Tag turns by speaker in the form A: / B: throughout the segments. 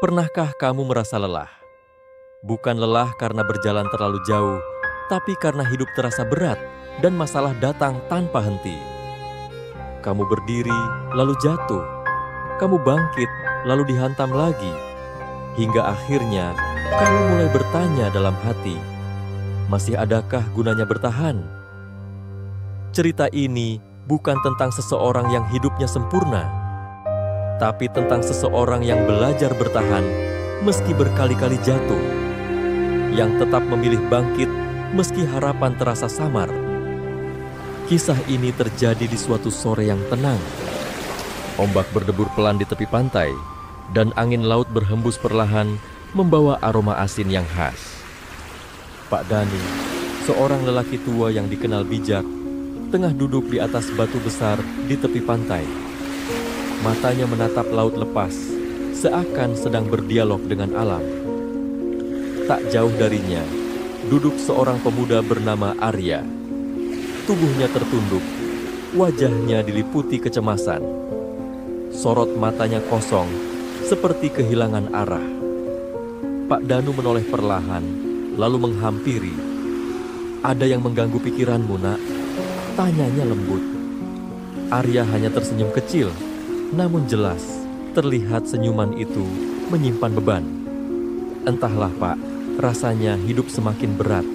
A: Pernahkah kamu merasa lelah? Bukan lelah karena berjalan terlalu jauh, tapi karena hidup terasa berat dan masalah datang tanpa henti. Kamu berdiri, lalu jatuh. Kamu bangkit, lalu dihantam lagi. Hingga akhirnya, kamu mulai bertanya dalam hati, masih adakah gunanya bertahan? Cerita ini bukan tentang seseorang yang hidupnya sempurna, tapi tentang seseorang yang belajar bertahan meski berkali-kali jatuh, yang tetap memilih bangkit meski harapan terasa samar. Kisah ini terjadi di suatu sore yang tenang. Ombak berdebur pelan di tepi pantai, dan angin laut berhembus perlahan membawa aroma asin yang khas. Pak Danu, seorang lelaki tua yang dikenal bijak, tengah duduk di atas batu besar di tepi pantai. Matanya menatap laut lepas, seakan sedang berdialog dengan alam. Tak jauh darinya, duduk seorang pemuda bernama Arya. Tubuhnya tertunduk, wajahnya diliputi kecemasan. Sorot matanya kosong, seperti kehilangan arah. Pak Danu menoleh perlahan, lalu menghampiri. "Ada yang mengganggu pikiranmu, Nak?" Tanyanya lembut. Arya hanya tersenyum kecil, namun jelas terlihat senyuman itu menyimpan beban. "Entahlah, Pak, rasanya hidup semakin berat.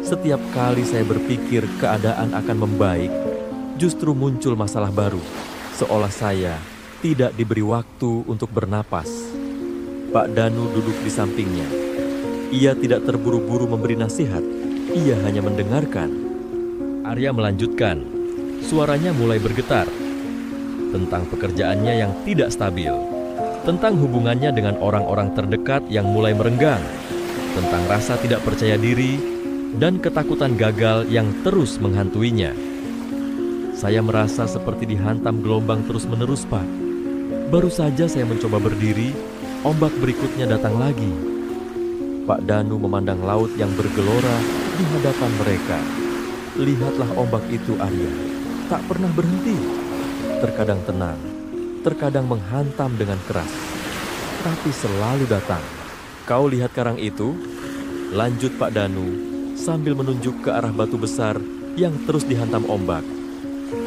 A: Setiap kali saya berpikir keadaan akan membaik, justru muncul masalah baru, seolah saya tidak diberi waktu untuk bernapas." Pak Danu duduk di sampingnya. Ia tidak terburu-buru memberi nasihat, ia hanya mendengarkan. Arya melanjutkan, suaranya mulai bergetar, tentang pekerjaannya yang tidak stabil, tentang hubungannya dengan orang-orang terdekat yang mulai merenggang, tentang rasa tidak percaya diri, dan ketakutan gagal yang terus menghantuinya. "Saya merasa seperti dihantam gelombang terus-menerus, Pak. Baru saja saya mencoba berdiri, ombak berikutnya datang lagi." Pak Danu memandang laut yang bergelora di hadapan mereka. "Lihatlah ombak itu, Arya. Tak pernah berhenti. Terkadang tenang, terkadang menghantam dengan keras, tapi selalu datang. Kau lihat karang itu?" Lanjut Pak Danu sambil menunjuk ke arah batu besar yang terus dihantam ombak.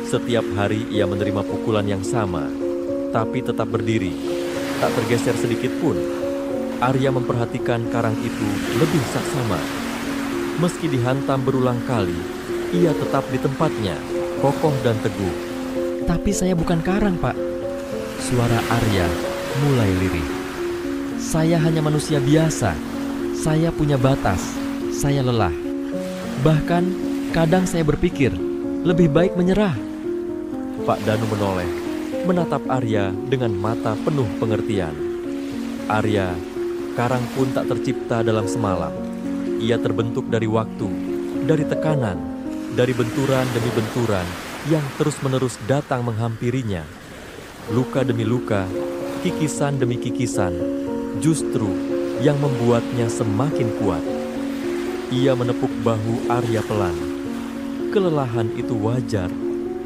A: Setiap hari ia menerima pukulan yang sama, tapi tetap berdiri, tak tergeser sedikit pun. Arya memperhatikan karang itu lebih saksama. Meski dihantam berulang kali, ia tetap di tempatnya, kokoh dan teguh. "Tapi saya bukan karang, Pak." Suara Arya mulai lirih. "Saya hanya manusia biasa. Saya punya batas. Saya lelah. Bahkan kadang saya berpikir, lebih baik menyerah." Pak Danu menoleh, menatap Arya dengan mata penuh pengertian. "Arya, karang pun tak tercipta dalam semalam. Ia terbentuk dari waktu, dari tekanan, dari benturan demi benturan yang terus-menerus datang menghampirinya. Luka demi luka, kikisan demi kikisan, justru yang membuatnya semakin kuat." Ia menepuk bahu Arya pelan. "Kelelahan itu wajar,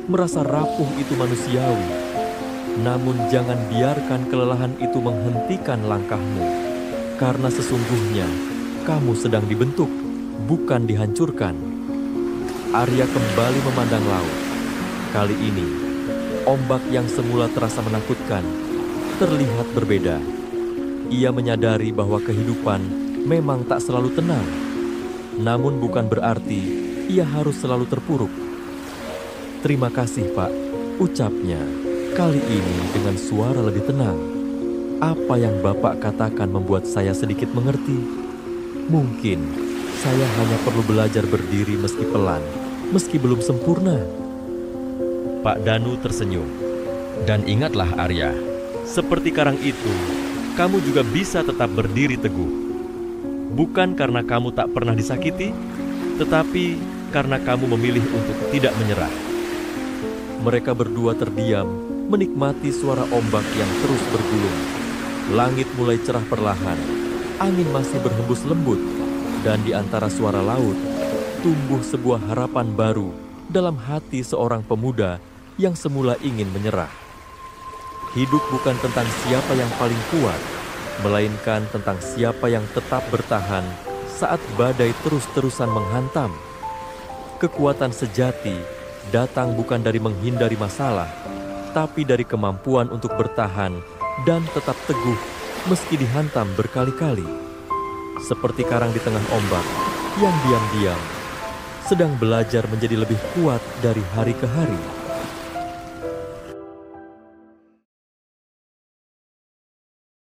A: merasa rapuh itu manusiawi. Namun jangan biarkan kelelahan itu menghentikan langkahmu, karena sesungguhnya kamu sedang dibentuk, bukan dihancurkan." Arya kembali memandang laut. Kali ini, ombak yang semula terasa menakutkan terlihat berbeda. Ia menyadari bahwa kehidupan memang tak selalu tenang, namun bukan berarti ia harus selalu terpuruk. "Terima kasih, Pak," ucapnya, kali ini dengan suara lebih tenang. "Apa yang Bapak katakan membuat saya sedikit mengerti. Mungkin saya hanya perlu belajar berdiri meski pelan, meski belum sempurna." Pak Danu tersenyum. "Dan ingatlah Arya, seperti karang itu, kamu juga bisa tetap berdiri teguh. Bukan karena kamu tak pernah disakiti, tetapi karena kamu memilih untuk tidak menyerah." Mereka berdua terdiam, menikmati suara ombak yang terus bergulung. Langit mulai cerah perlahan, angin masih berhembus lembut, dan di antara suara laut, tumbuh sebuah harapan baru dalam hati seorang pemuda yang semula ingin menyerah. Hidup bukan tentang siapa yang paling kuat, melainkan tentang siapa yang tetap bertahan saat badai terus-terusan menghantam. Kekuatan sejati datang bukan dari menghindari masalah, tapi dari kemampuan untuk bertahan dan tetap teguh meski dihantam berkali-kali. Seperti karang di tengah ombak yang diam-diam sedang belajar menjadi lebih kuat dari hari ke hari.